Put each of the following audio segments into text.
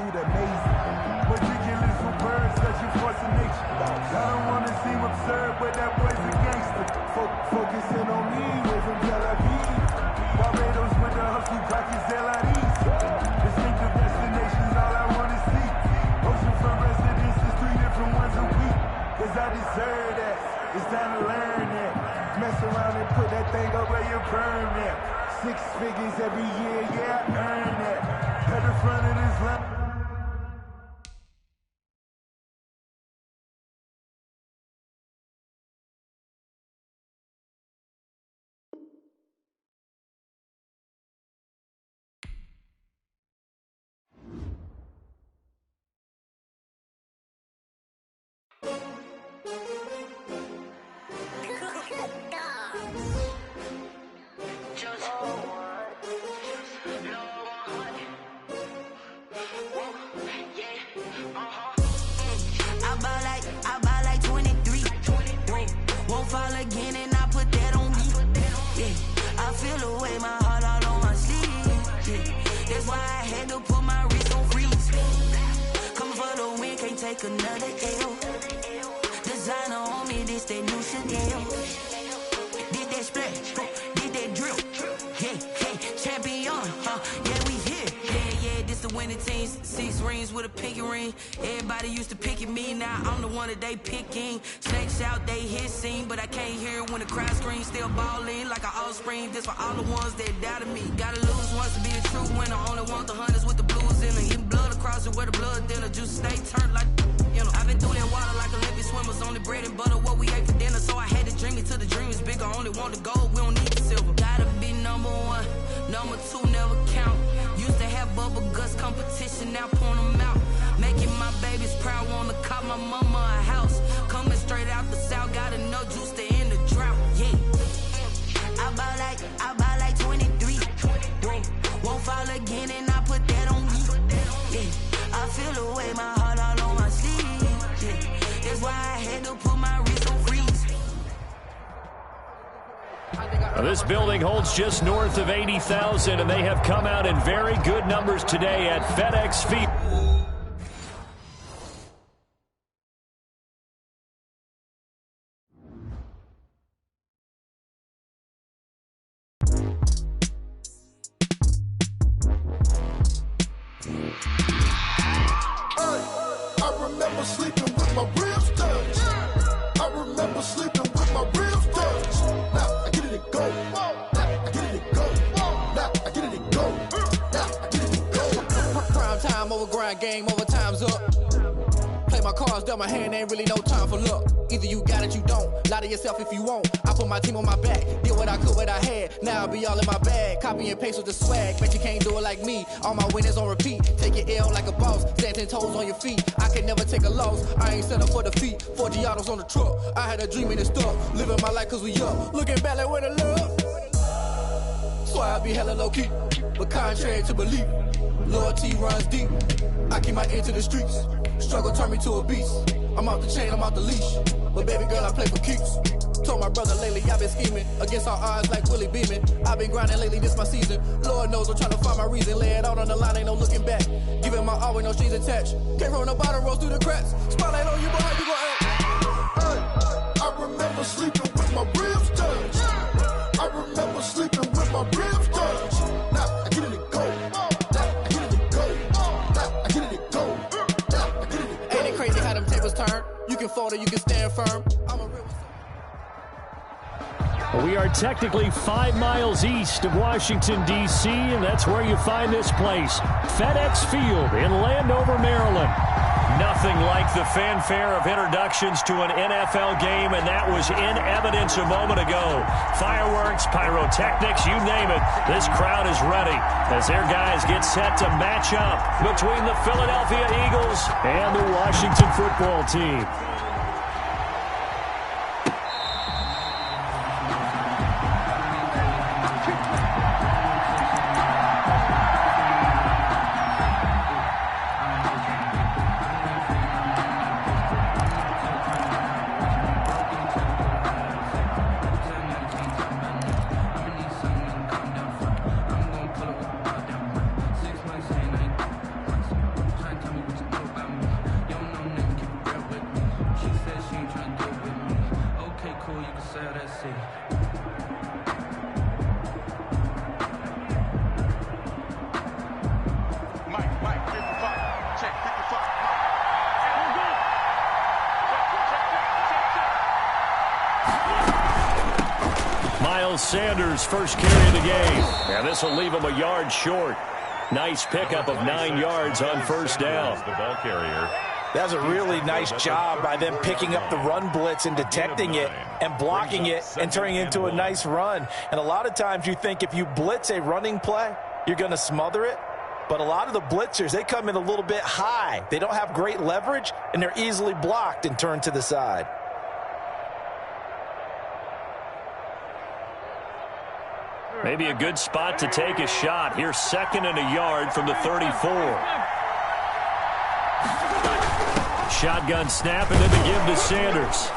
attitude amazing. Ridiculous for birds, such a force of nature. I don't want to seem absurd, but that boy's a gangster. Focusing on me, way from Tel Aviv. Barbados with the hustle, pockets LIDs. Distinctive destinations, all I want to see. Oceanfront residences, 3 different ones a week. Cause I deserve that, it's time to learn that. Mess around and put that thing up where you burn that. 6 figures every year, yeah, I earn that. At the front of this line. I buy like 23. Won't fall again and I put that on me. Yeah, I feel the way, my heart all on my sleeve. Yeah, that's why I had to put my wrist on freeze. Coming for the win, can't take another L. Designer on me, this that new Chanel. Did that splash, did that drill. Yeah, champion, yeah, we here. Yeah, this the winning team. 6 rings with a pinky ring. Everybody used to pick at me, now I'm the one that they picking. Snakes out, they hit scene, but I can't hear it when the crowd screams. Still balling like an offspring. This for all the ones that doubted me. Gotta lose once to be the truth when I only want the hunters with the blues in it. Even blood across it where the blood thinner. Juice stay turned like, you know. I've been through that water like Olympic swimmers. Only bread and butter, what we ate for dinner. So I had to dream it till the dream is bigger. Only want the gold, we don't need the silver. Gotta be number 1, number 2 never count. Used to have bubble guts competition, now point them out. Making my babies proud, wanna cop my mama a house. Coming straight out the south, gotta know juice to end the drought. Yeah, I buy like 23. Won't fall again and I put that on me. Yeah, I feel the way, my heart all on my sleeve. Yeah, that's why I had to put my wrist on freeze. This building holds just north of 80,000, and they have come out in very good numbers today at FedEx Field. I remember sleeping with my ribs touched. I remember sleeping with my ribs touched. Now I get it and go. Now I get it and go. Now I get it and go. Now I get it and go. Prime time over grind, game over, time's up. Play my cards, dealt my hand, ain't really no time for luck. Either you got it, you don't. Lie to yourself if you won't. I put my team on my back, did what I could, what I had. Now I'll be all in my bag. Copy and paste with the swag, bet you can't do it like me. All my winners on repeat. Take your L like a boss, stand 10 toes on your feet. I can never take a loss, I ain't set up for defeat. 4 Giottos on the truck, I had a dream and it stuck. Living my life cause we up, looking back like where the love. So I be hella low key, but contrary to belief, loyalty runs deep. I keep my ear to the streets, struggle turn me to a beast. I'm off the chain, I'm off the leash, but baby girl I play for keeps. Told my brother lately I've been scheming against all odds like Willie Beeman. I've been grinding lately, this my season. Lord knows I'm trying to find my reason. Lay it out on the line, ain't no looking back. Giving my all with no strings attached. Came from the bottom, rose through the cracks. Spotlight on you, boy, how you gon' act? I remember sleeping with my ribs touched. I remember sleeping with my ribs touched. Now I get it and go. Now I get it and go. Now I get it and go. Now I get it and go. Ain't it crazy how them tables turn? You can fold or you can stand firm. I'm a real. We are technically 5 miles east of Washington, D.C., and that's where you find this place, FedEx Field in Landover, Maryland. Nothing like the fanfare of introductions to an NFL game, and that was in evidence a moment ago. Fireworks, pyrotechnics, you name it. This crowd is ready as their guys get set to match up between the Philadelphia Eagles and the Washington football team. Miles Sanders' first carry of the game. And this will leave him a yard short. Nice pickup of 9 yards on first down. The ball carrier. That's a really nice job by them picking up the run blitz and detecting it and blocking it and turning it into a nice run. And a lot of times you think if you blitz a running play, you're going to smother it. But a lot of the blitzers, they come in a little bit high. They don't have great leverage, and they're easily blocked and turned to the side. Maybe a good spot to take a shot. Here's 2nd and a yard from the 34. Shotgun snap, and then the give to Sanders.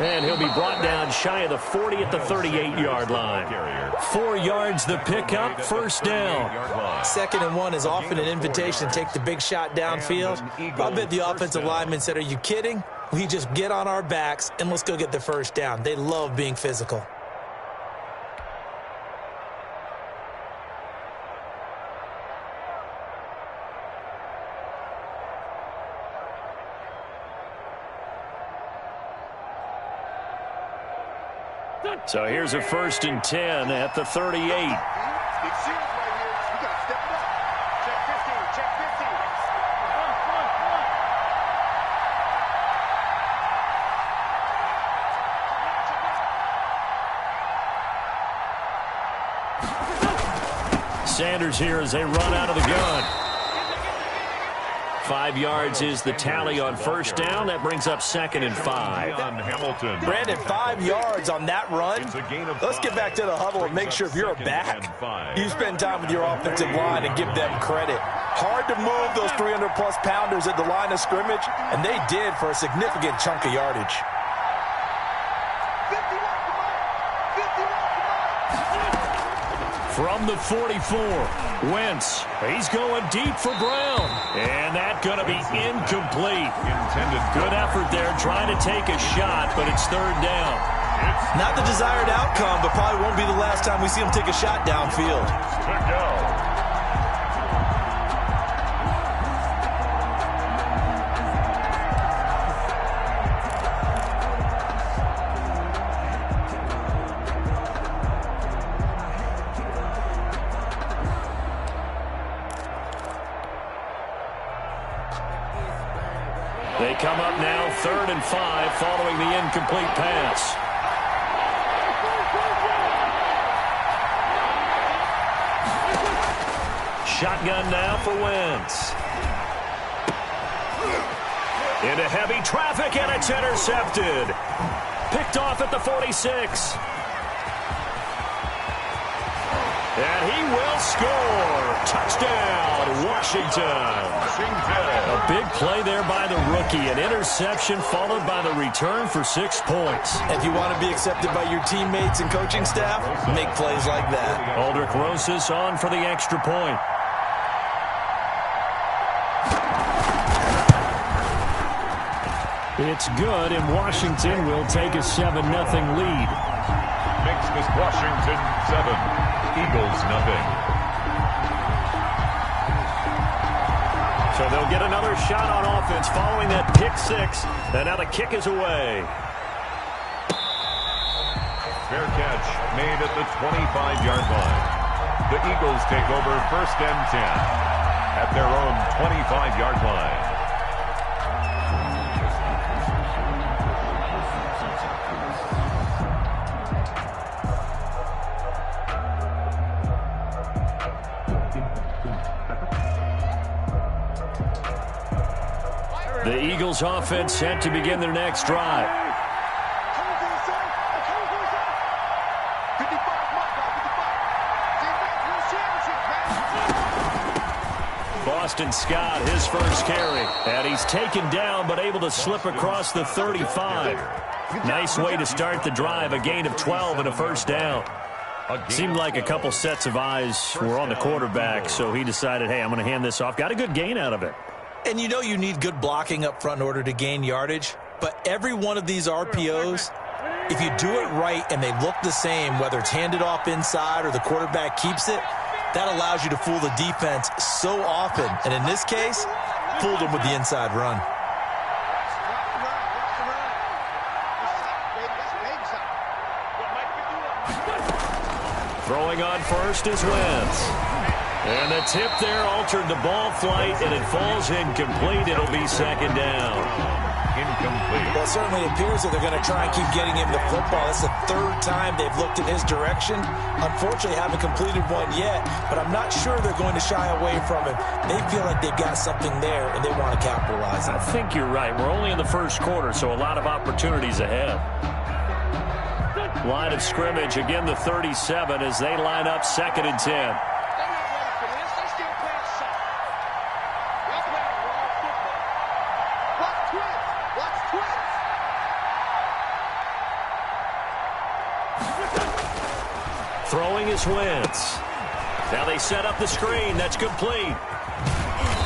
And he'll be brought down shy of the 40 at the 38-yard line. 4 yards the pickup, first down. 2nd and 1 is often an invitation to take the big shot downfield. I bet the offensive lineman said, are you kidding? We just get on our backs and let's go get the first down. They love being physical. So here's a 1st and 10 at the 38. Sanders here as they run out of the gun. 5 yards is the tally on first down. That brings up 2nd and 5. Brandon, 5 yards on that run. Let's get back to the huddle and make sure if you're a back, you spend time with your offensive line and give them credit. Hard to move those 300-plus pounders at the line of scrimmage, and they did for a significant chunk of yardage. From the 44, Wentz. He's going deep for Brown. And that's going to be incomplete. Good effort there trying to take a shot, but it's 3rd down. Not the desired outcome, but probably won't be the last time we see him take a shot downfield. They come up now 3rd and 5 following the incomplete pass. Shotgun now for Wentz. Into heavy traffic, and it's intercepted. Picked off at the 46. And he will score. Touchdown, Washington. A big play there by the rookie. An interception followed by the return for 6 points. If you want to be accepted by your teammates and coaching staff, make plays like that. Aldrich Rosas on for the extra point. It's good, and Washington will take a 7-0 lead. Makes this Washington 7, Eagles 0. So they'll get another shot on offense following that pick 6, and now the kick is away. Fair catch made at the 25-yard line. The Eagles take over 1st and 10 at their own 25-yard line. The Eagles offense set to begin their next drive. Boston Scott, his first carry. And he's taken down, but able to slip across the 35. Nice way to start the drive. A gain of 12 and a first down. Seemed like a couple sets of eyes were on the quarterback, so he decided, hey, I'm going to hand this off. Got a good gain out of it. And you know you need good blocking up front in order to gain yardage. But every one of these RPOs, if you do it right and they look the same, whether it's handed off inside or the quarterback keeps it, that allows you to fool the defense so often. And in this case, fooled them with the inside run. Throwing on first is Wentz. And the tip there altered the ball flight, and it falls incomplete. It'll be second down. Incomplete. Well, it certainly appears that they're going to try and keep getting him the football. That's the third time they've looked in his direction. Unfortunately, haven't completed one yet, but I'm not sure they're going to shy away from him. They feel like they've got something there, and they want to capitalize on it. I think you're right. We're only in the first quarter, so a lot of opportunities ahead. Line of scrimmage, again the 37 as they line up 2nd and 10. Throwing is Wentz. Now they set up the screen. That's complete.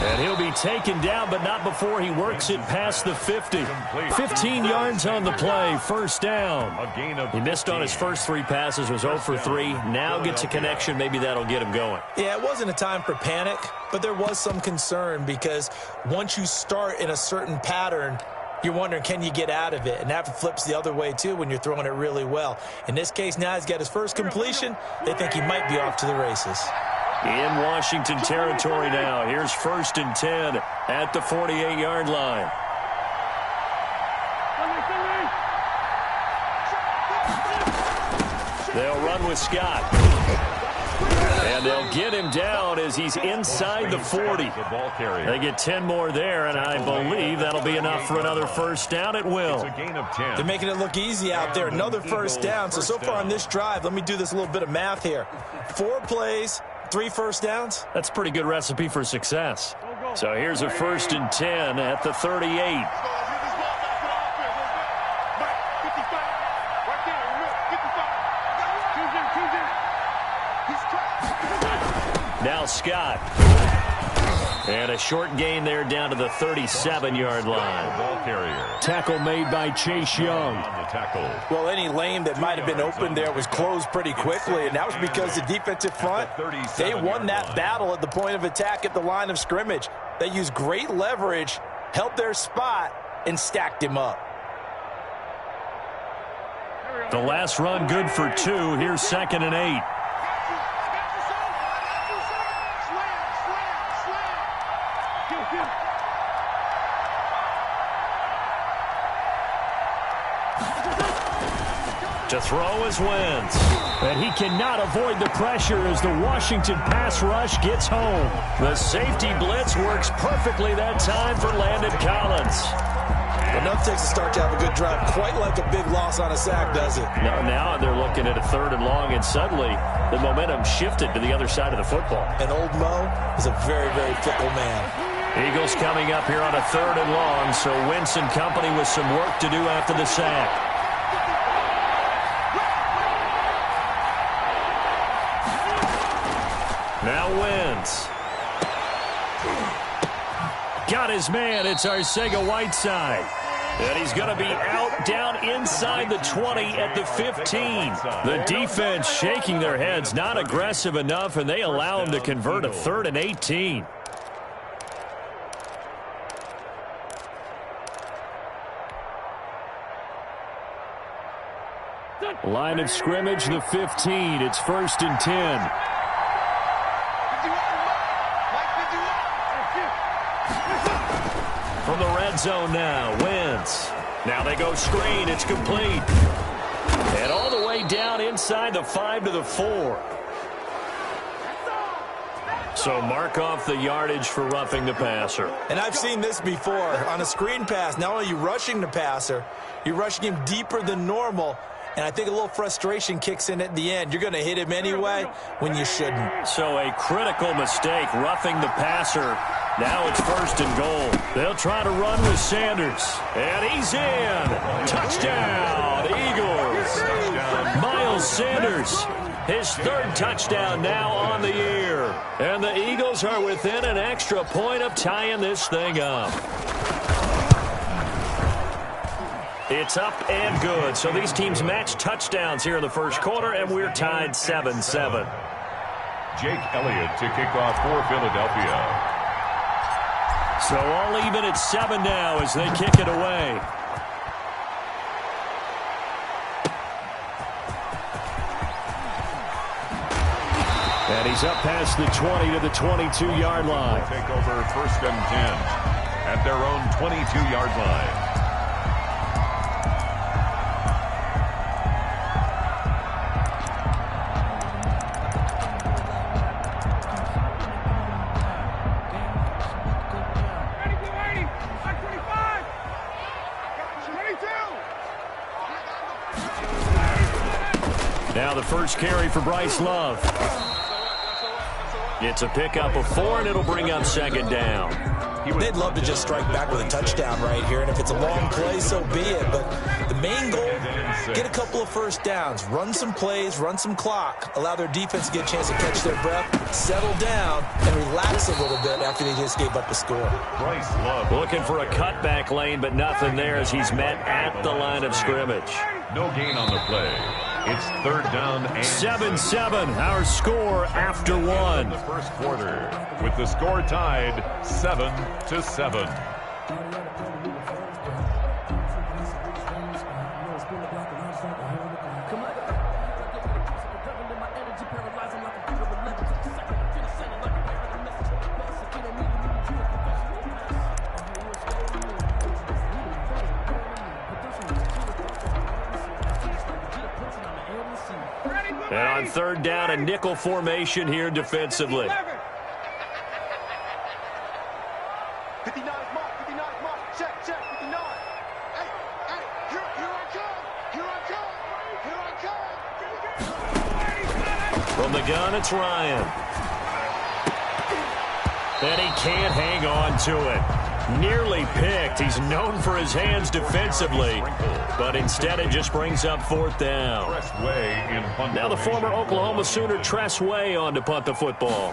And he'll be taken down, but not before he works it past the 50. 15 yards on the play, first down. He missed on his first 3 passes, was 0 for 3. Now gets a connection. Maybe that'll get him going. Yeah, it wasn't a time for panic, but there was some concern because once you start in a certain pattern, you're wondering, can you get out of it? And that flips the other way, too, when you're throwing it really well. In this case, now he's got his first completion. They think he might be off to the races. In Washington territory now. Here's 1st and 10 at the 48-yard line. They'll run with Scott. And they'll get him down as he's inside the 40. They get 10 more there, and I believe that'll be enough for another first down at will. They're making it look easy out there. Another first down. So far on this drive, let me do this little bit of math here. 4 plays, 3 first downs. That's a pretty good recipe for success. So here's a 1st and 10 at the 38. Now Scott. And a short gain there down to the 37-yard line. Ball carrier. Tackle made by Chase Young. Well, any lane that might have been open there was closed pretty quickly, and that was because the defensive front, they won that battle at the point of attack at the line of scrimmage. They used great leverage, held their spot, and stacked him up. The last run good for 2. Here's 2nd and 8. To throw is Wentz. And he cannot avoid the pressure as the Washington pass rush gets home. The safety blitz works perfectly that time for Landon Collins. Enough takes to start to have a good drive. Quite like a big loss on a sack, does it? Now they're looking at a 3rd and long, and suddenly the momentum shifted to the other side of the football. And old Mo is a very, very fickle man. Eagles coming up here on a 3rd and long, so Wentz and company with some work to do after the sack. Now Wentz. Got his man. It's Arcega-Whiteside. And he's going to be out down inside the 20 at the 15. The defense shaking their heads, not aggressive enough, and they allow him to convert a 3rd and 18. Line of scrimmage, the 15. It's 1st and 10. From the red zone now, Wentz. Now they go screen. It's complete. And all the way down inside the 5 to the 4. So mark off the yardage for roughing the passer. And I've seen this before. On a screen pass, not only are you rushing the passer, you're rushing him deeper than normal. And I think a little frustration kicks in at the end. You're going to hit him anyway when you shouldn't. So a critical mistake, roughing the passer. Now it's 1st and goal. They'll try to run with Sanders. And he's in. Touchdown, Eagles. Miles Sanders, his 3rd touchdown now on the year. And the Eagles are within an extra point of tying this thing up. It's up and good. So these teams match touchdowns here in the first quarter, and we're tied 7-7. Jake Elliott to kick off for Philadelphia. So all even at 7 now as they kick it away. And he's up past the 20 to the 22-yard line. Take over 1st and 10 at their own 22-yard line. Now the first carry for Bryce Love. It's a pickup of 4, and it'll bring up 2nd down. They'd love to just strike back with a touchdown right here, and if it's a long play, so be it. But the main goal, get a couple of first downs, run some plays, run some clock, allow their defense to get a chance to catch their breath, settle down, and relax a little bit after they just gave up a score. Bryce Love looking for a cutback lane, but nothing there as he's met at the line of scrimmage. No gain on the play. It's 3rd down and 7-7, our score after 1. In the first quarter, with the score tied 7-7. And on 3rd down, a nickel formation here defensively. 59 mark, 59 mark, check, 59. Hey, here I come. From the gun, it's Ryan. And he can't hang on to it. Nearly picked. He's known for his hands defensively, but instead it just brings up 4th down. Now the former Oklahoma Sooner Tress Way on to punt the football.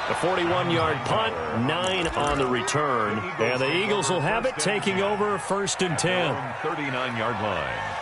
A 41-yard punt, 9 on the return, and the Eagles will have it, taking over 1st and 10. 39-yard line.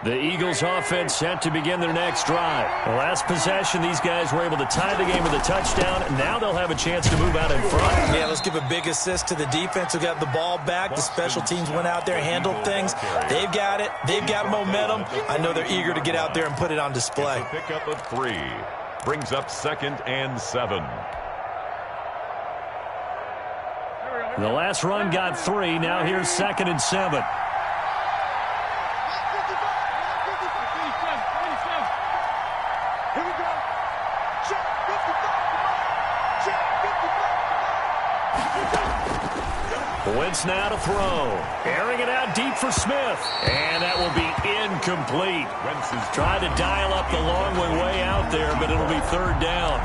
The Eagles offense set to begin their next drive. The last possession, these guys were able to tie the game with a touchdown, and now they'll have a chance to move out in front. Yeah, let's give a big assist to the defense who got the ball back. The special teams went out there, handled things. They've got it. They've got momentum. I know they're eager to get out there and put it on display. It's a pickup of 3. Brings up 2nd and 7. The last run got 3. Now here's 2nd and 7. Wentz now to throw. Airing it out deep for Smith. And that will be incomplete. Wentz has tried to dial up the long way out there, but it'll be 3rd down.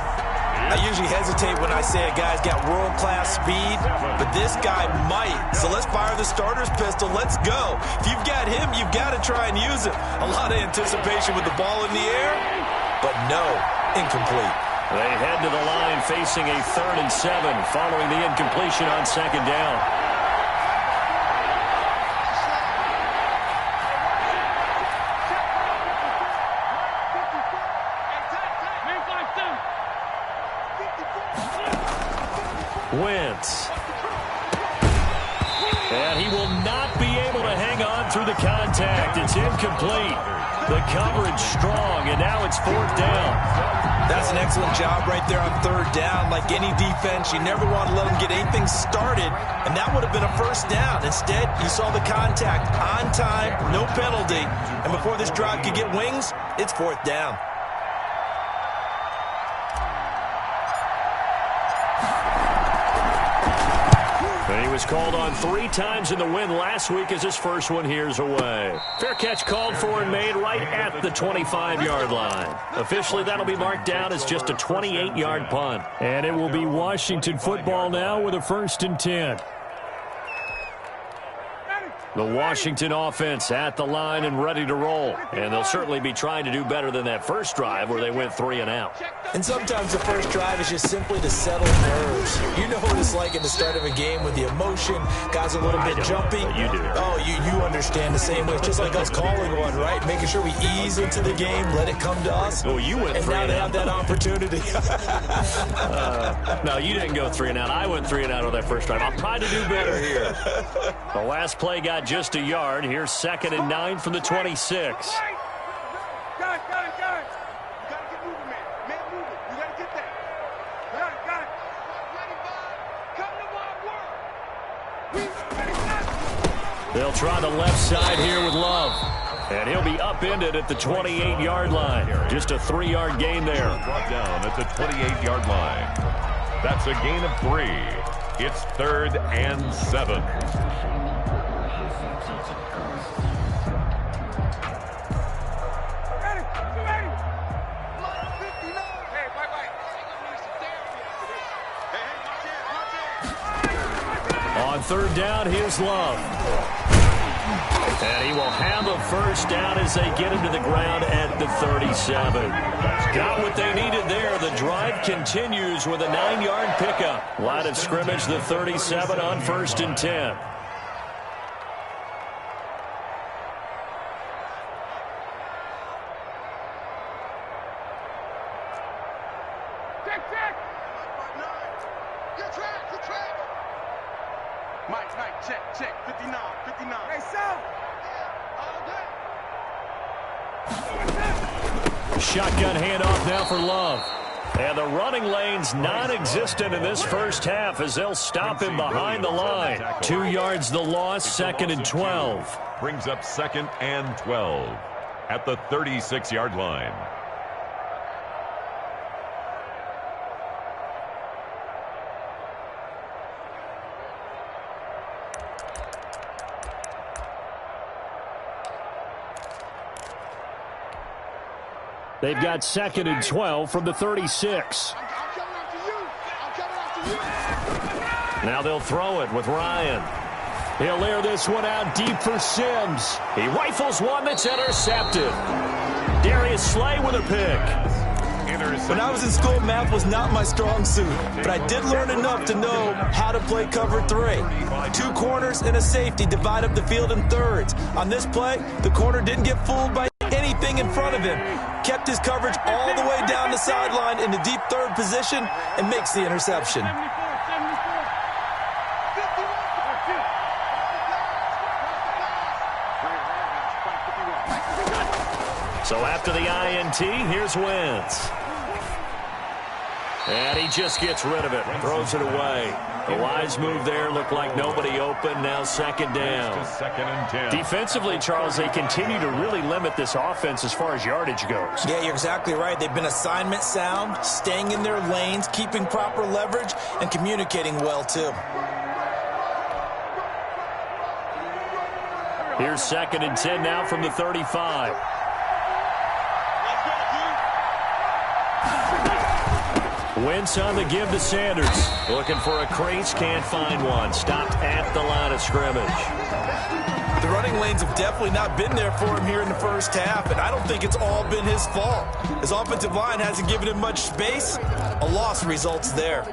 I usually hesitate when I say a guy's got world-class speed, but this guy might. So let's fire the starter's pistol. Let's go. If you've got him, you've got to try and use it. A lot of anticipation with the ball in the air, but no, incomplete. They head to the line facing a 3rd and 7 following the incompletion on 2nd down. Wentz. And he will not be able to hang on through the contact. It's incomplete. The coverage strong, and now it's 4th down. That's an excellent job right there on 3rd down. Like any defense, you never want to let them get anything started, and that would have been a 1st down. Instead, you saw the contact on time, no penalty, and before this drive could get wings, it's 4th down. And he was called on 3 times in the win last week as his first one here's away. Fair catch called for and made right at the 25-yard line. Officially, that'll be marked down as just a 28-yard punt. And it will be Washington football now with a 1st and 10. The Washington offense at the line and ready to roll. And they'll certainly be trying to do better than that first drive where they went 3 and out. And sometimes the first drive is just simply to settle nerves. You know what it's like at the start of a game with the emotion. Guys a little bit jumpy. You do. Oh, you understand the same way. It's just like us calling one, right? Making sure we ease into the game, let it come to us. Well, you went 3 and now and they out. have that opportunity. No, you didn't go 3 and out. I went 3 and out on that first drive. I'll try to do better here. The last play got just a yard. Here's 2nd and 9 from the 26. Guys. You got to get moving, man. Man, moving. You got to get that. Got it. Come to my world. They'll try the left side here with Love. And he'll be upended at the 28-yard line. Just a 3-yard gain there. Brought down at the 28-yard line. That's a gain of 3. It's 3rd and 7. On 3rd down, here's Love. And he will have a first down as they get him to the ground at the 37. Got what they needed there. The drive continues with a 9-yard pickup. Line of scrimmage, the 37 on 1st and 10. Mike, check. 59. Hey, Sal. Shotgun handoff now for Love. And the running lane's non-existent in this first half as they'll stop him behind the line. 2 yards the loss, 2nd and 12. Brings up 2nd and 12 at the 36-yard line. They've got 2nd and 12 from the 36. Now they'll throw it with Ryan. He'll air this one out deep for Sims. He rifles one that's intercepted. Darius Slay with a pick. When I was in school, math was not my strong suit, but I did learn enough to know how to play cover 3. 2 corners and a safety divide up the field in thirds. On this play, the corner didn't get fooled by anything in front of him. Kept his coverage all the way down the sideline in the deep 3rd position and makes the interception. So after the INT, here's Wentz. And he just gets rid of it, throws it away. The wise move there, looked like nobody open, now 2nd down. 2nd and 10. Defensively, Charles, they continue to really limit this offense as far as yardage goes. Yeah, you're exactly right. They've been assignment sound, staying in their lanes, keeping proper leverage, and communicating well, too. Here's 2nd and 10 now from the 35. Wentz on the give to Sanders. Looking for a crease, can't find one. Stopped at the line of scrimmage. The running lanes have definitely not been there for him here in the first half, and I don't think it's all been his fault. His offensive line hasn't given him much space. A loss results there.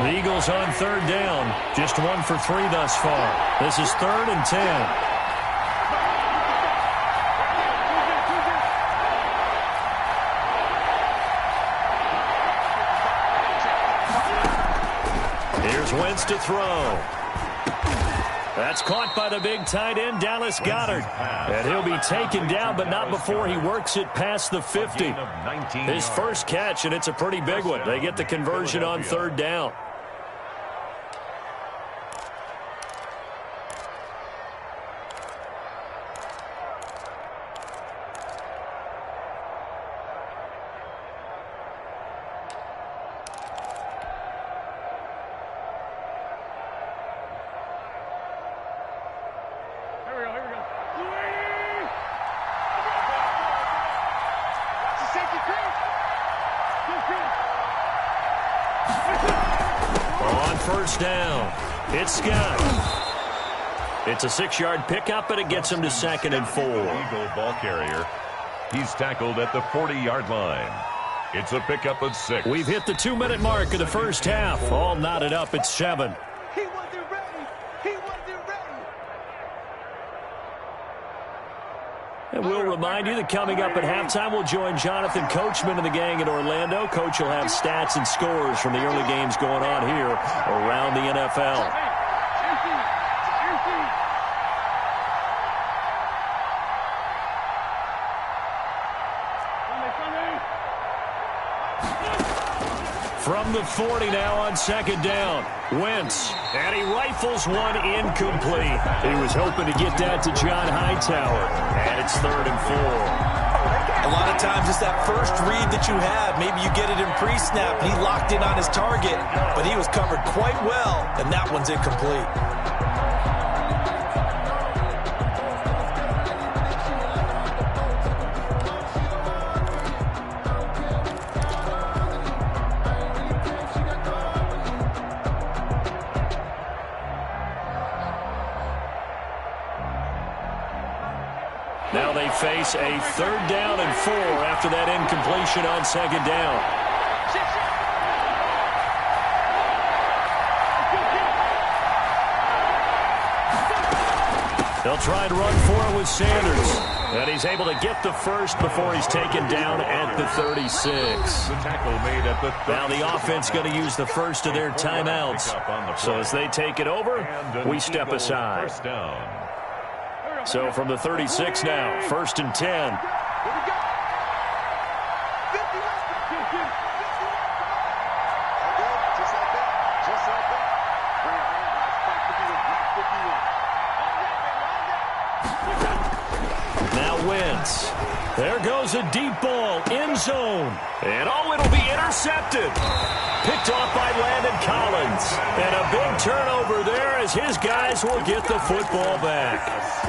The Eagles on 3rd down. Just 1 for 3 thus far. This is 3rd and 10. Here's Wentz to throw. That's caught by the big tight end, Dallas Goedert. And he'll be taken down, but not before he works it past the 50. His first catch, and it's a pretty big one. They get the conversion on 3rd down. first down. It's Scott. It's a 6-yard pickup, and it gets him to 2nd and 4. Eagle ball carrier. He's tackled at the 40-yard line. It's a pickup of 6. We've hit the 2-minute mark of the first half. All knotted up at 7. He wasn't ready. He wasn't ready. And we'll remind you that coming up at halftime, we'll join Jonathan Coachman and the gang in Orlando. Coach will have stats and scores from the early games going on here around the NFL. From the 40 now on 2nd down. Wentz, and he rifles one incomplete. He was hoping to get that to John Hightower, and it's 3rd and 4. A lot of times it's that first read that you have. Maybe you get it in pre-snap, and he locked in on his target, but he was covered quite well, and that one's incomplete. Now they face a 3rd down and 4 after that incompletion on 2nd down. They'll try and run for it with Sanders. And he's able to get the first before he's taken down at the 36. The tackle made at the 36. Now the offense going to use the first of their timeouts. So as they take it over, we step aside. First down. So from the 36 now, 1st and 10. Now Wentz. There goes a deep ball, end zone. And it'll be intercepted. Picked off by Landon Collins. And a big turnover there as his guys will get the football back.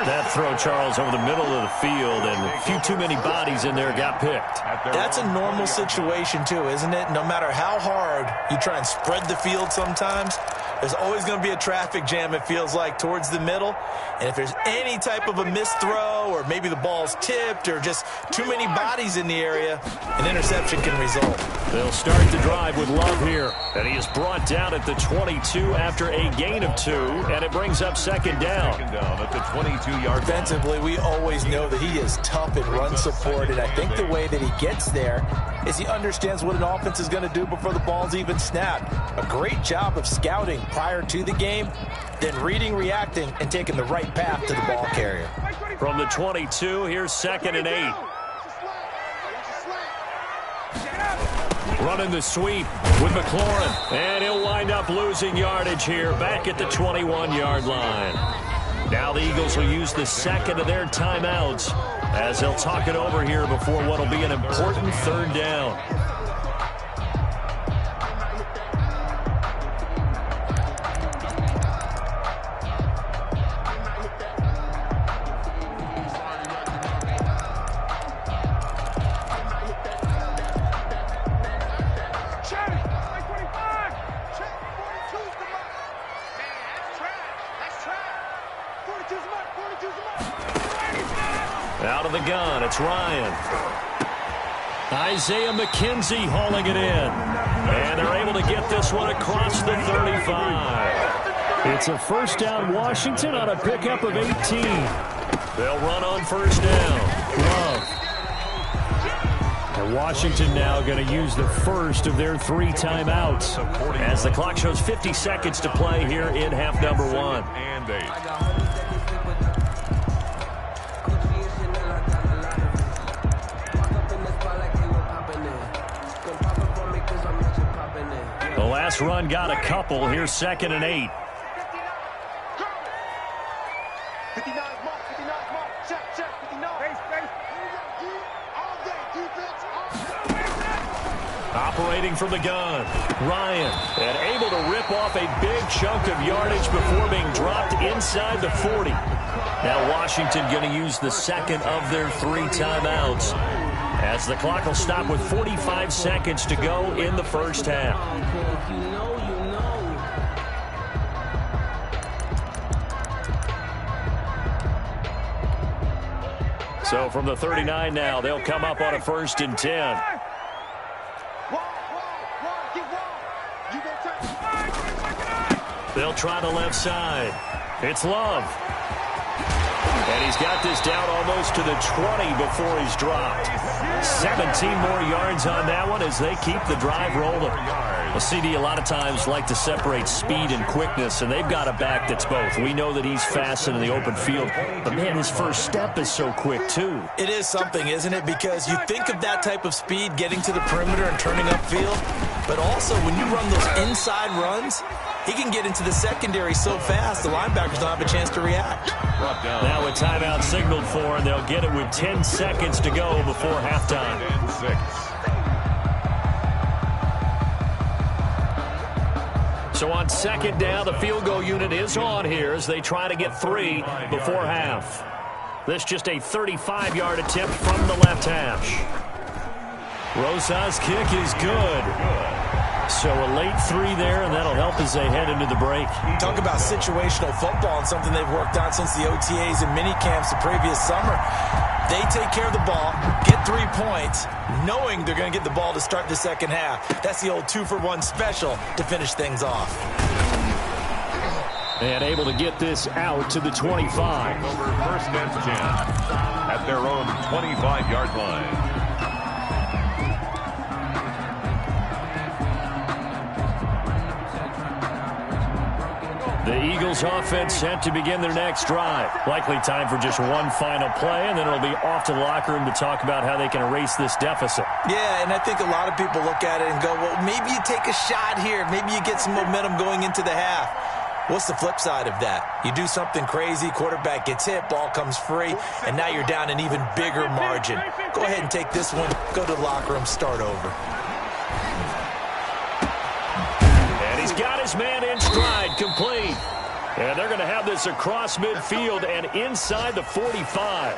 That throw, Charles, over the middle of the field, and a few too many bodies in there got picked. That's a normal situation, too, isn't it? No matter how hard you try and spread the field sometimes, there's always going to be a traffic jam, it feels like, towards the middle. And if there's any type of a missed throw, or maybe the ball's tipped, or just too many bodies in the area, an interception can result. They'll start the drive with Love here. And he is brought down at the 22 after a gain of 2, and it brings up 2nd down. Second down at the 22-yard line. Defensively, we always know that he is tough in run support, and I think the way that he gets there is he understands what an offense is going to do before the ball's even snapped. A great job of scouting prior to the game, then reading, reacting, and taking the right path to the ball carrier. From the 22, here's 2nd and 8. Running the sweep with McLaurin, and he'll wind up losing yardage here back at the 21-yard line. Now the Eagles will use the 2nd of their timeouts as they'll talk it over here before what will be an important 3rd down. Out of the gun, it's Ryan. Isaiah McKenzie hauling it in. And they're able to get this one across the 35. It's a 1st down Washington on a pickup of 18. They'll run on 1st down. Love. And Washington now going to use the first of their 3 timeouts as the clock shows 50 seconds to play here in half number 1. And 8. The last run got a couple. Here's 2nd and 8. Operating from the gun, Ryan, and able to rip off a big chunk of yardage before being dropped inside the 40. Now Washington going to use the 2nd of their 3 timeouts as the clock will stop with 45 seconds to go in the first half. So from the 39 now, they'll come up on a 1st and 10. They'll try the left side. It's Love. And he's got this down almost to the 20 before he's dropped. 17 more yards on that one as they keep the drive rolling. A CD a lot of times like to separate speed and quickness, and they've got a back that's both. We know that he's fast in the open field, but, man, his first step is so quick, too. It is something, isn't it? Because you think of that type of speed getting to the perimeter and turning upfield, but also when you run those inside runs, he can get into the secondary so fast the linebackers don't have a chance to react. Now a timeout signaled for, and they'll get it with 10 seconds to go before halftime. 6. So on 2nd down, the field goal unit is on here as they try to get 3 before half. This just a 35-yard attempt from the left hash. Rosa's kick is good. So a late 3 there, and that'll help as they head into the break. Talk about situational football and something they've worked on since the OTAs and mini camps the previous summer. They take care of the ball, get 3 points, knowing they're going to get the ball to start the second half. That's the old 2-for-1 special to finish things off. And able to get this out to the 25. Over 1st and 10 at their own 25-yard line. The Eagles offense set to begin their next drive. Likely time for just one final play, and then it'll be off to the locker room to talk about how they can erase this deficit. Yeah, and I think a lot of people look at it and go, well, maybe you take a shot here. Maybe you get some momentum going into the half. What's the flip side of that? You do something crazy, quarterback gets hit, ball comes free, and now you're down an even bigger margin. Go ahead and take this one, go to the locker room, start over. And he's got his man in stride, complete. And they're going to have this across midfield and inside the 45.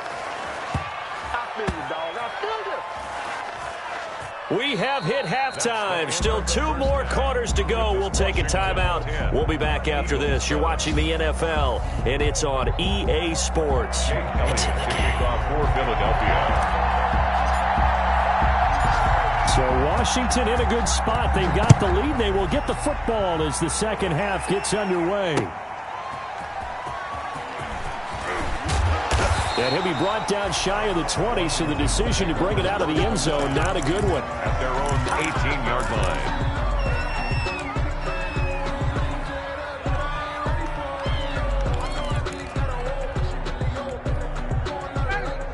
We have hit halftime. Still 2 more quarters to go. We'll take a timeout. We'll be back after this. You're watching the NFL, and it's on EA Sports. It's in the game. For Philadelphia. So Washington in a good spot. They've got the lead. They will get the football as the second half gets underway. And he'll be brought down shy of the 20, so the decision to bring it out of the end zone, not a good one. At their own 18-yard line.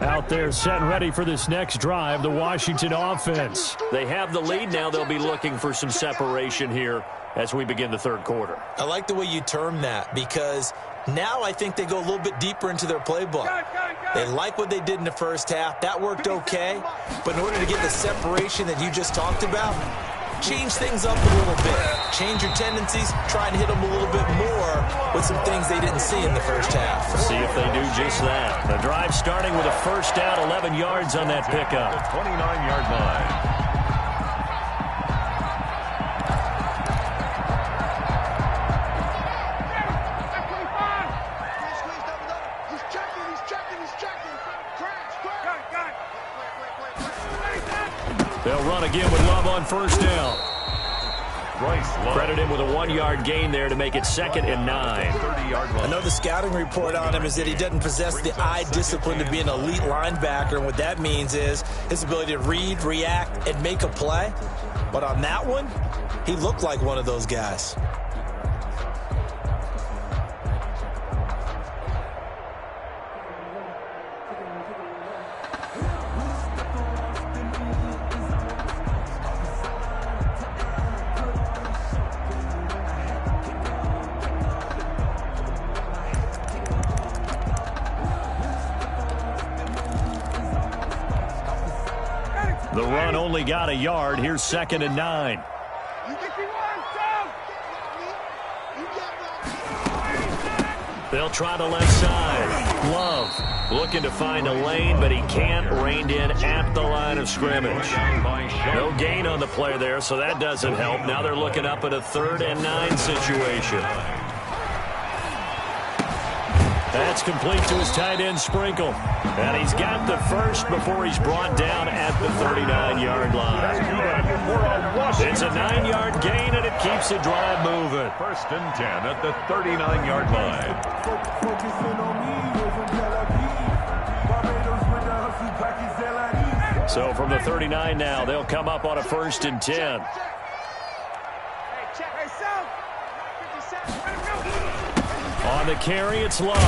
Out there set and ready for this next drive, the Washington offense. They have the lead now. They'll be looking for some separation here as we begin the 3rd quarter. I like the way you term that because now I think they go a little bit deeper into their playbook. They like what they did in the first half. That worked okay. But in order to get the separation that you just talked about, change things up a little bit. Change your tendencies. Try and hit them a little bit more with some things they didn't see in the first half. See if they do just that. The drive starting with a 1st down, 11 yards on that pickup. The 29-yard line. They'll run again with Love on 1st down. Credit him with a 1-yard gain there to make it 2nd and 9. I know the scouting report on him is that he doesn't possess the eye discipline to be an elite linebacker, and what that means is his ability to read, react, and make a play. But on that one, he looked like one of those guys. The run only got a yard. Here's 2nd and 9. They'll try the left side. Love looking to find a lane, but he can't. Reined in at the line of scrimmage. No gain on the play there, so that doesn't help. Now they're looking up at a 3rd and 9 situation. That's complete to his tight end Sprinkle. And he's got the first before he's brought down at the 39-yard line. It's a 9-yard gain, and it keeps the drive moving. 1st and 10 at the 39-yard line. So from the 39 now, they'll come up on a 1st and 10. On the carry, it's Love.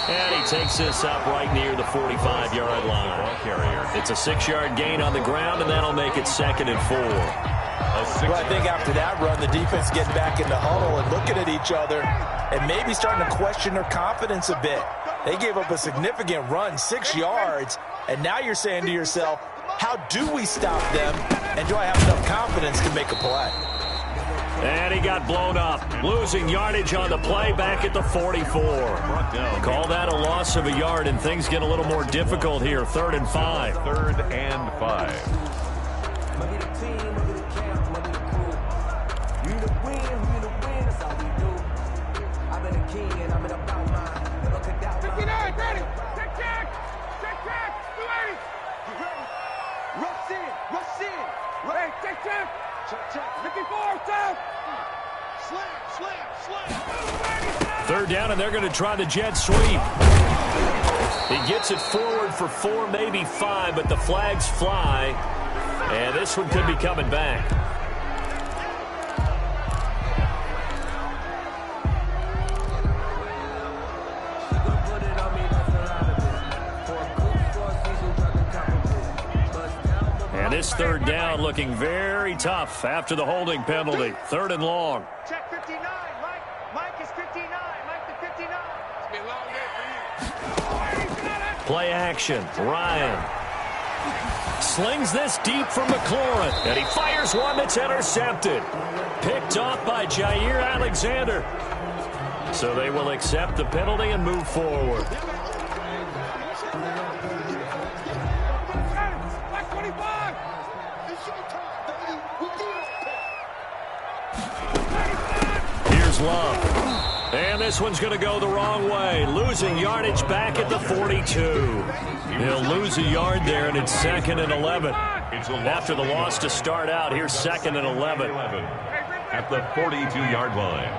And he takes this up right near the 45-yard line. It's a 6-yard gain on the ground, and that'll make it 2nd and 4. Well, I think after that run, the defense getting back in the huddle and looking at each other and maybe starting to question their confidence a bit. They gave up a significant run, 6 yards, and now you're saying to yourself, how do we stop them, and do I have enough confidence to make a play? And he got blown up, losing yardage on the play back at the 44. Call that a loss of a yard, and things get a little more difficult here. 3rd and 5. 3rd and 5. Third down, and they're going to try the jet sweep. He gets it forward for 4, maybe 5, but the flags fly, and this one could be coming back. And this 3rd down looking very tough after the holding penalty. 3rd and long. Check 59. Mike is 59. Mike the 59. It's been a long day for you. Play action. Ryan slings this deep from McLaurin, and he fires one that's intercepted. Picked off by Jair Alexander. So they will accept the penalty and move forward. Love. And this one's going to go the wrong way. Losing yardage back at the 42. He'll lose a yard there, and it's 2nd and 11. After the loss to start out, here's 2nd and 11. At the 42-yard line.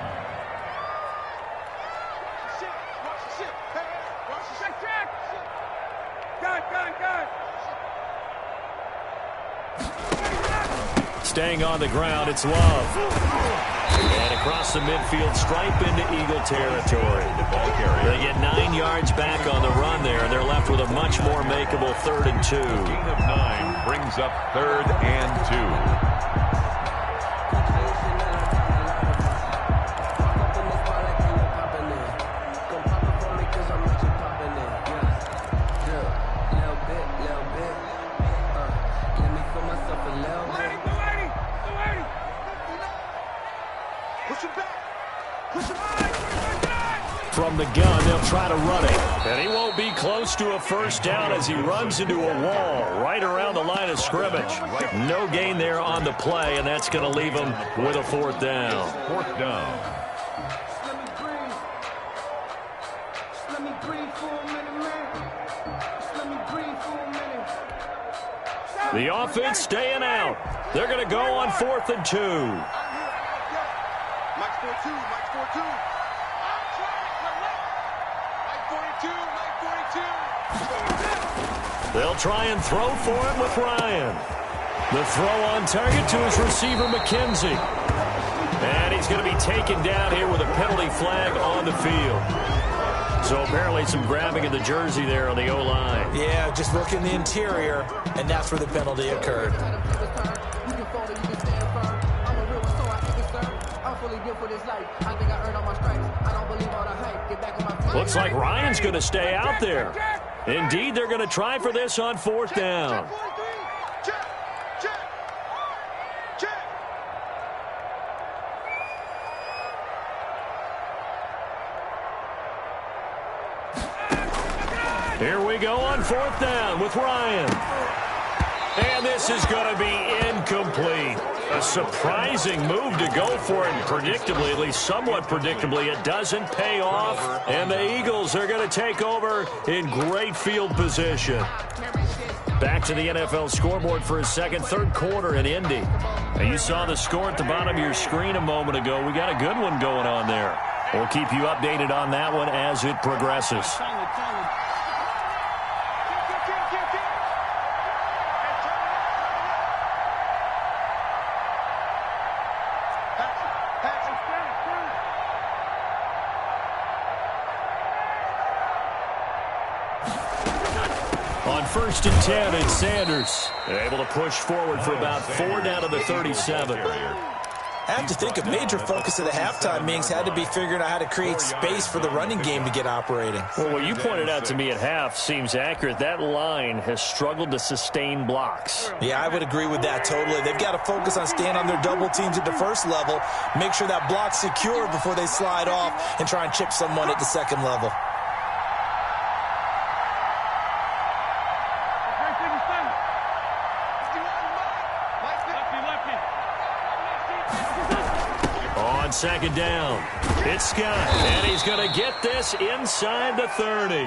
Staying on the ground, it's Love. And across the midfield stripe into Eagle territory. They get 9 yards back on the run there, and they're left with a much more makeable 3rd and 2. Gain of 9 brings up 3rd and 2. From the gun, they'll try to run it. And he won't be close to a 1st down as he runs into a wall right around the line of scrimmage. No gain there on the play, and that's going to leave him with a 4th down. 4th down. The offense staying out. They're going to go on 4th and 2. Mike's 4-2. Mike's 4-2. They'll try and throw for it with Ryan. The throw on target to his receiver, McKenzie. And he's going to be taken down here with a penalty flag on the field. So apparently some grabbing of the jersey there on the O-line. Yeah, just look in the interior, and that's where the penalty occurred. Looks like Ryan's going to stay out there. Indeed, they're going to try for this on 4th down. Here we go on 4th down with Ryan. And this this is going to be incomplete. A surprising move to go for it, and predictably, at least somewhat predictably, it doesn't pay off, and the Eagles are going to take over in great field position. Back to the NFL scoreboard for a second, third quarter in Indy. And you saw the score at the bottom of your screen a moment ago. We got a good one going on there. We'll keep you updated on that one as it progresses. On 1st and 10, it's Sanders. Able to push forward for about 4 down to the 37. I have to think a major focus of the halftime meetings had to be figuring out how to create space for the running game to get operating. Well, what you pointed out to me at half seems accurate. That line has struggled to sustain blocks. Yeah, I would agree with that totally. They've got to focus on staying on their double teams at the first level, make sure that block's secure before they slide off and try and chip someone at the second level. On second down, it's Scott, and he's going to get this inside the 30.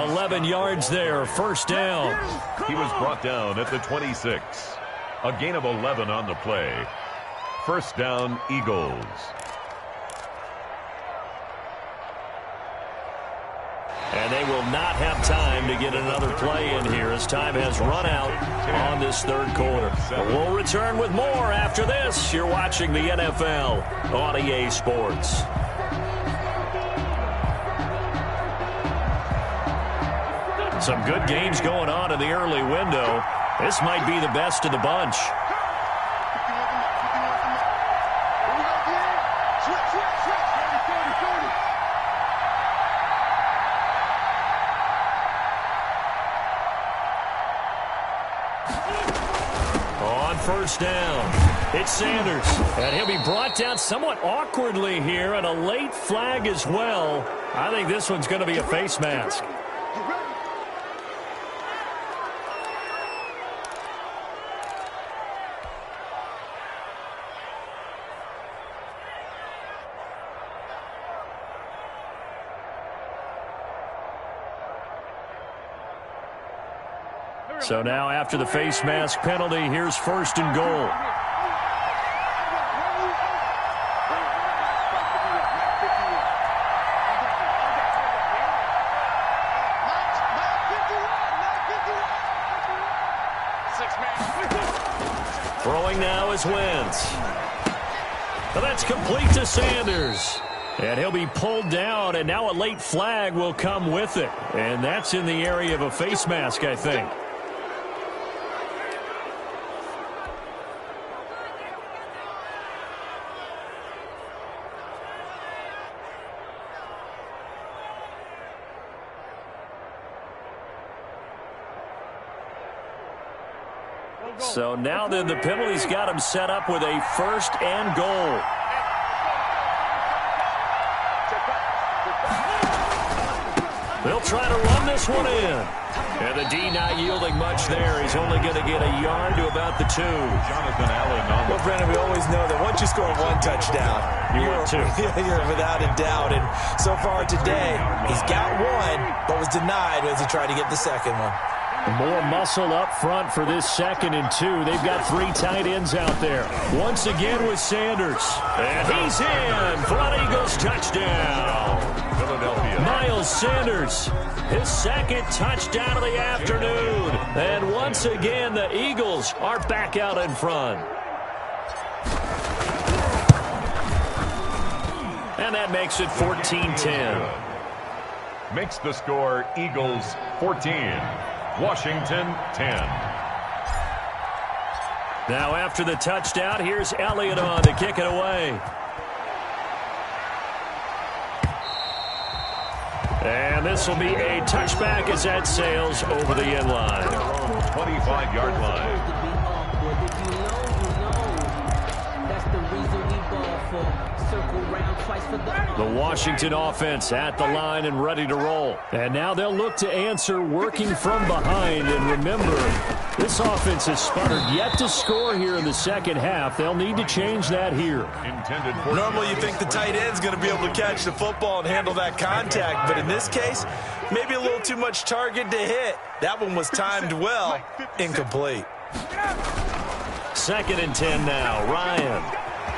11 yards there, first down. He was brought down at the 26. A gain of 11 on the play. First down, Eagles. And they will not have time to get another play in here as time has run out on this third quarter. But we'll return with more after this. You're watching the NFL on EA Sports. Some good games going on in the early window. This might be the best of the bunch. First down, it's Sanders, and he'll be brought down somewhat awkwardly here, and a late flag as well. I think this one's going to be a face mask. So now after the face mask penalty, here's first and goal. Throwing now is Wentz. Well, that's complete to Sanders. And he'll be pulled down, and now a late flag will come with it. And that's in the area of a face mask, I think. So now then the penalty's got him set up with a first and goal. They'll try to run this one in. And the D not yielding much there. He's only going to get a yard to about the 2. Jonathan Allen on the... Well, Brandon, we always know that once you score one touchdown, you're without a doubt. And so far today, he's got one, but was denied as he tried to get the second one. More muscle up front for this 2nd and 2. They've got 3 tight ends out there. Once again with Sanders. And he's in for an Eagles touchdown. Philadelphia. Miles Sanders, his 2nd touchdown of the afternoon. And once again, the Eagles are back out in front. And that makes it 14-10. Makes the score Eagles 14. Washington 10. Now after the touchdown, here's Elliott on to kick it away. And this will be a touchback as that sails over the end line. 25-yard line. That's the reason we ball The Washington offense at the line and ready to roll. And now they'll look to answer working from behind. And remember, this offense has sputtered yet to score here in the second half. They'll need to change that here. Normally you think the tight end's going to be able to catch the football and handle that contact. But in this case, maybe a little too much target to hit. That one was timed well. Incomplete. 2nd and 10 now. Ryan.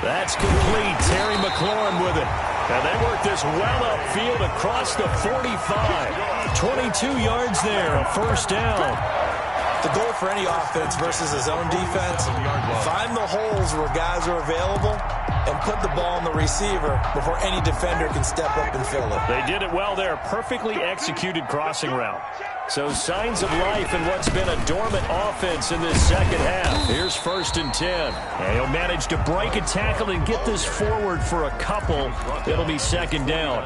That's complete. Terry McLaurin with it. And they work this well upfield across the 45. 22 yards there, a first down. The goal for any offense versus his own defense, find the holes where guys are available and put the ball on the receiver before any defender can step up and fill it. They did it well there. Perfectly executed crossing route. So signs of life in what's been a dormant offense in this second half. Here's 1st and 10. And he'll manage to break a tackle and get this forward for a couple. It'll be 2nd down.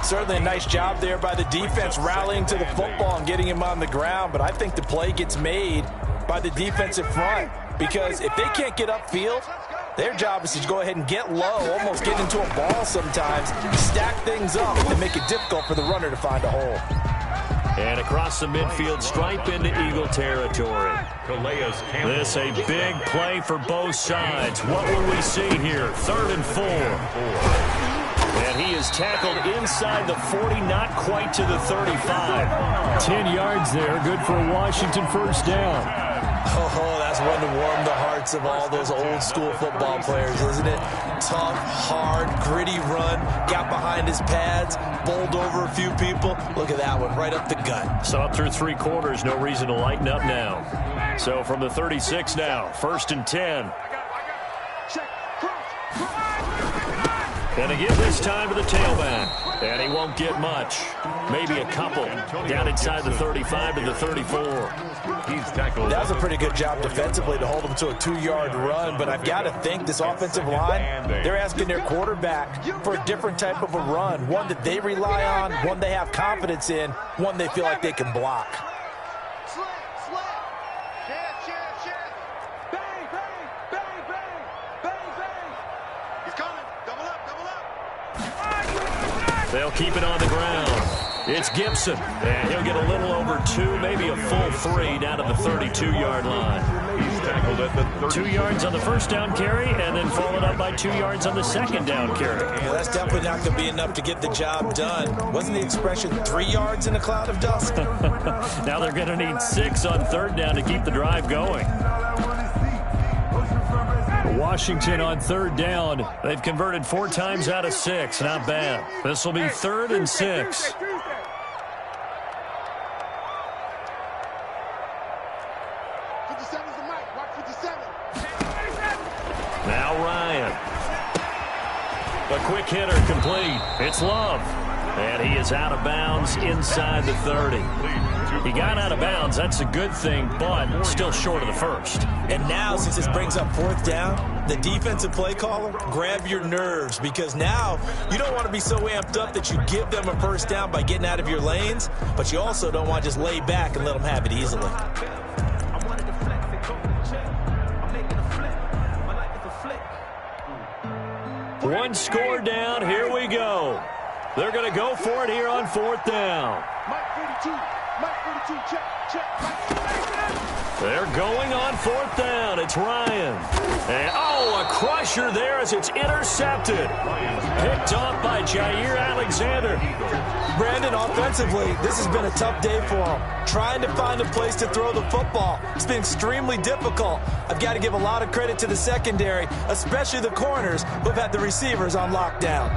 Certainly a nice job there by the defense rallying to the football and getting him on the ground. But I think the play gets made by the defensive front. Because if they can't get upfield, their job is to go ahead and get low, almost get into a ball sometimes, stack things up to make it difficult for the runner to find a hole. And across the midfield stripe into Eagle territory. This a big play for both sides. What will we see here? 3rd and 4. And he is tackled inside the 40, not quite to the 35. 10 yards there, good for a Washington first down. Oh, that's one to warm the hearts of all those old school football players, isn't it? Tough, hard, gritty run, got behind his pads, bowled over a few people. Look at that one, right up the gut. So up through 3 quarters, no reason to lighten up now. So from the 36 now, 1st and 10. And again this time to the tailback. And he won't get much. Maybe a couple. Down inside the 35 to the 34. That was a pretty good job defensively to hold him to a 2-yard run. But I've got to think this offensive line, they're asking their quarterback for a different type of a run. One that they rely on, one they have confidence in, one they feel like they can block. They'll keep it on the ground. It's Gibson, and he'll get a little over 2, maybe a full 3 down to the 32-yard line. He's tackled at the 30. 2 yards on the first down carry, and then followed up by 2 yards on the second down carry. Yeah, that's definitely not going to be enough to get the job done. Wasn't the expression 3 yards in a cloud of dust? Now they're going to need 6 on 3rd down to keep the drive going. Washington on 3rd down. They've converted 4 times out of 6. Not bad. This will be 3rd and 6. Now Ryan. A quick hitter complete. It's Love. And he is out of bounds inside the 30. He got out of bounds. That's a good thing, but still short of the first. And now, since this brings up 4th down, the defensive play caller, grab your nerves, because now you don't want to be so amped up that you give them a first down by getting out of your lanes, but you also don't want to just lay back and let them have it easily. One score down. Here we go. They're going to go for it here on 4th down. They're going on 4th down. It's Ryan. And, a crusher there as it's intercepted. Picked off by Jair Alexander. Brandon, offensively, this has been a tough day for him. Trying to find a place to throw the football. It's been extremely difficult. I've got to give a lot of credit to the secondary, especially the corners who have had the receivers on lockdown.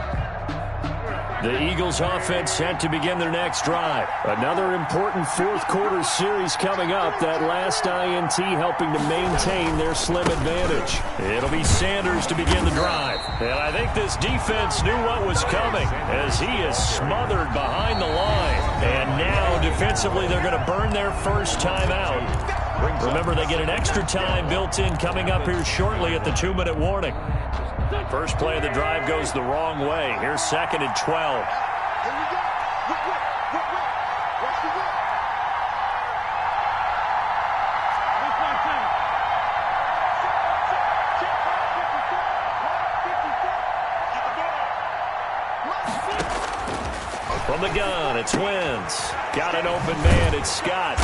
The Eagles offense set to begin their next drive. Another important 4th quarter series coming up. That last INT helping to maintain their slim advantage. It'll be Sanders to begin the drive. And I think this defense knew what was coming as he is smothered behind the line. And now defensively they're going to burn their first time out. Remember, they get an extra time built in coming up here shortly at the 2-minute warning. First play of the drive goes the wrong way. Here's 2nd and 12. From the gun, it's Wentz. Got an open man, it's Scott.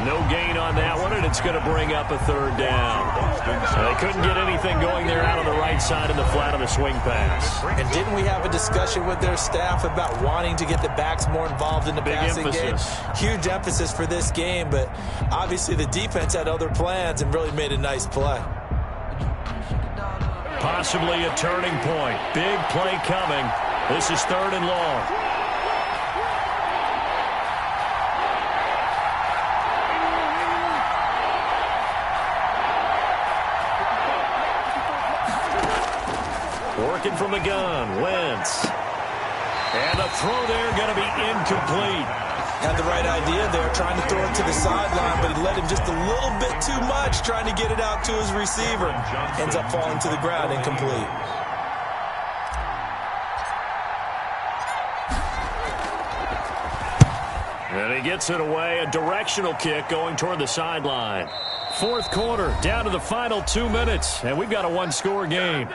No gain on that one, and it's going to bring up a third down. They couldn't get anything going there out on the right side in the flat of the swing pass. And didn't we have a discussion with their staff about wanting to get the backs more involved in the passing game? Huge emphasis for this game, but obviously the defense had other plans and really made a nice play. Possibly a turning point. Big play coming. This is 3rd and long. Working from the gun, Wentz. And the throw there going to be incomplete. Had the right idea there, trying to throw it to the sideline, but he let him just a little bit too much, trying to get it out to his receiver. Ends up falling to the ground, incomplete. And he gets it away, a directional kick going toward the sideline. 4th quarter, down to the final 2 minutes, and we've got a one-score game.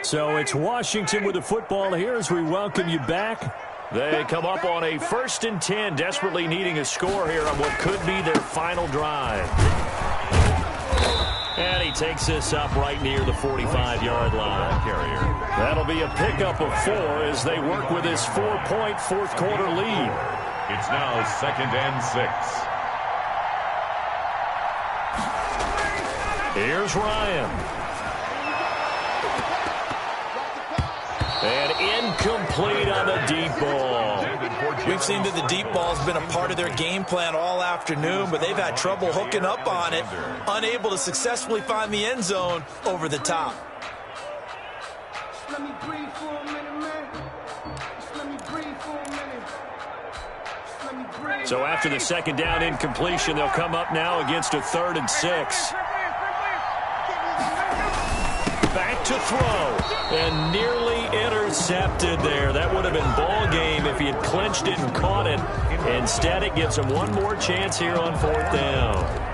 So it's Washington with the football here as we welcome you back. They come up on a 1st and 10, desperately needing a score here on what could be their final drive. And he takes this up right near the 45-yard line. That'll be a pickup of 4 as they work with this 4-point 4th quarter lead. It's now 2nd and 6. Here's Ryan. And incomplete on the deep ball. We've seen that the deep ball has been a part of their game plan all afternoon, but they've had trouble hooking up on it, unable to successfully find the end zone over the top. Let me breathe for a minute, man. Just let me breathe for a minute. Just let me breathe. So after the 2nd down incompletion, they'll come up now against a 3rd and 6. Back to throw. And nearly intercepted there. That would have been ball game if he had clinched it and caught it. Instead, it gives him one more chance here on 4th down.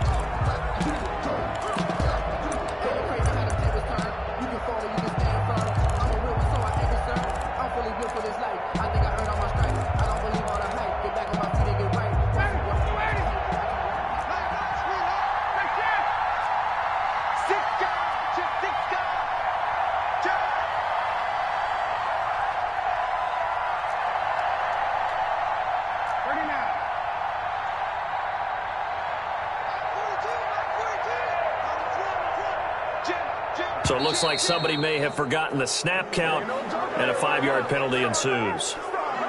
So it looks like somebody may have forgotten the snap count, and a 5-yard penalty ensues.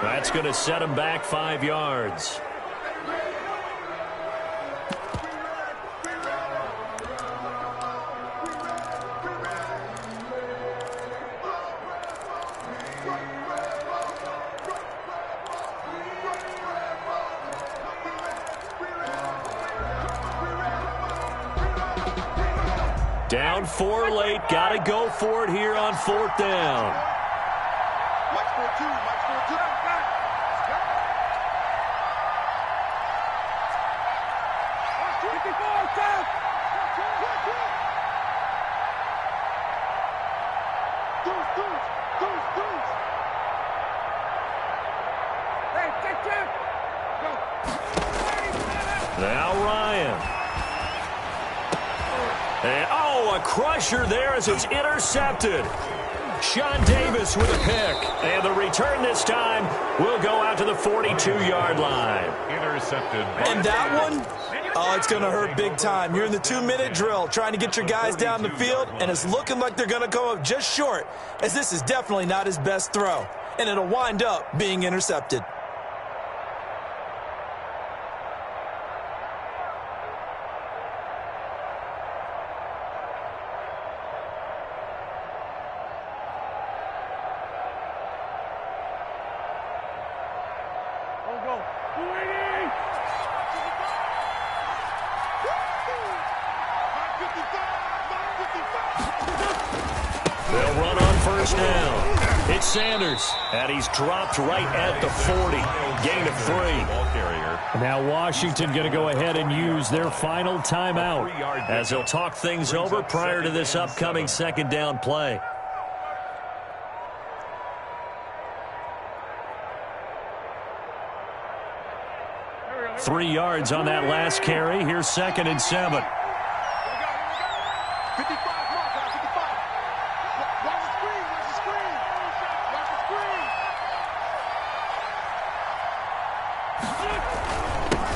That's going to set him back 5 yards. Down 4 late. Got to go for it here on 4th down. Watch for 2. Watch for 2. Now Ryan. And, a crusher there as it's intercepted. Sean Davis with a pick. And the return this time will go out to the 42-yard line. Intercepted. And that one, it's going to hurt big time. You're in the 2-minute drill trying to get your guys down the field, and it's looking like they're going to come up just short, as this is definitely not his best throw. And it'll wind up being intercepted. Sanders. And he's dropped right at the 40. Gain of 3. Now Washington going to go ahead and use their final timeout as they'll talk things over prior to this upcoming second down play. Three yards on that last carry. Here's 2nd and 7. 55, mark, 55. Watch the screen, watch the screen. Watch the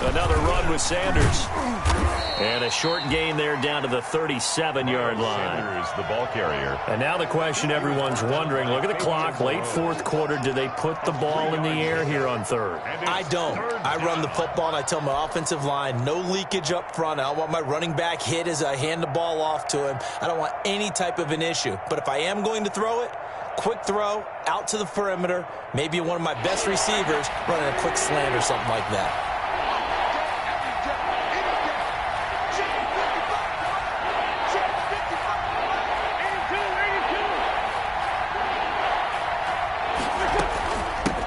screen. Another run with Sanders. And a short gain there down to the 37-yard line. Sanders, the ball carrier. And now the question everyone's wondering, look at the clock, late fourth quarter, do they put the ball in the air here on third? I don't. I run the football and I tell my offensive line, no leakage up front. I don't want my running back hit as I hand the ball off to him. I don't want any type of an issue. But if I am going to throw it, quick throw, out to the perimeter, maybe one of my best receivers running a quick slant or something like that.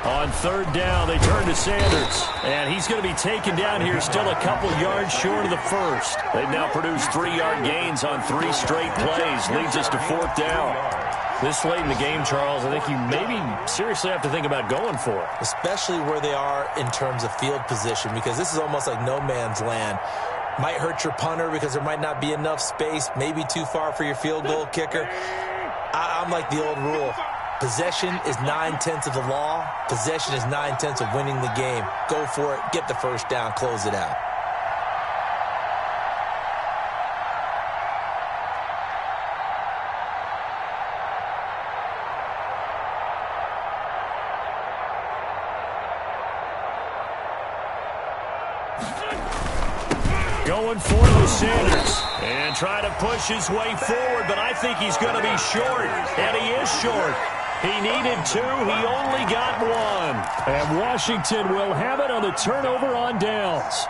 On third down, they turn to Sanders. And he's going to be taken down here still a couple yards short of the first. They've now produced 3-yard gains on 3 straight plays. Leads us to 4th down. This late in the game, Charles, I think you maybe seriously have to think about going for it. Especially where they are in terms of field position, because this is almost like no man's land. Might hurt your punter because there might not be enough space, maybe too far for your field goal kicker. I'm like the old rule. Possession is 9/10 of the law. Possession is 9/10 of winning the game. Go for it. Get the first down. Close it out. Going for it with Sanders. And trying to push his way forward, but I think he's going to be short. And he is short. He needed 2. He only got 1. And Washington will have it on the turnover on downs.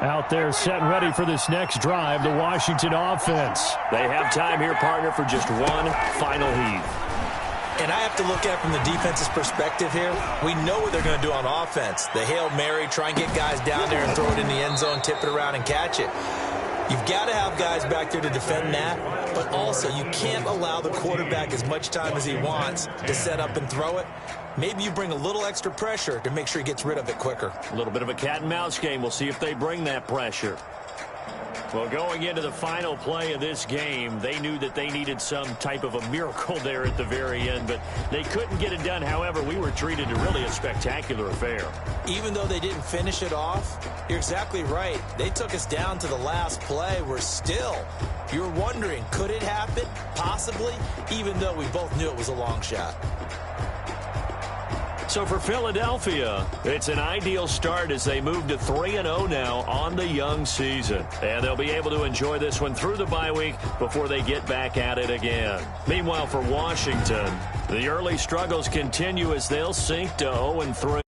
Out there set and ready for this next drive, the Washington offense. They have time here, partner, for just one final heave. And I have to look at it from the defense's perspective here. We know what they're going to do on offense. The Hail Mary, try and get guys down there and throw it in the end zone, tip it around and catch it. You've got to have guys back there to defend that, but also you can't allow the quarterback as much time as he wants to set up and throw it. Maybe you bring a little extra pressure to make sure he gets rid of it quicker. A little bit of a cat and mouse game. We'll see if they bring that pressure. Well, going into the final play of this game, they knew that they needed some type of a miracle there at the very end, but they couldn't get it done. However, we were treated to really a spectacular affair. Even though they didn't finish it off, you're exactly right. They took us down to the last play. We're still, you're wondering, could it happen? Possibly, even though we both knew it was a long shot. So for Philadelphia, it's an ideal start as they move to 3-0 now on the young season. And they'll be able to enjoy this one through the bye week before they get back at it again. Meanwhile, for Washington, the early struggles continue as they'll sink to 0-3.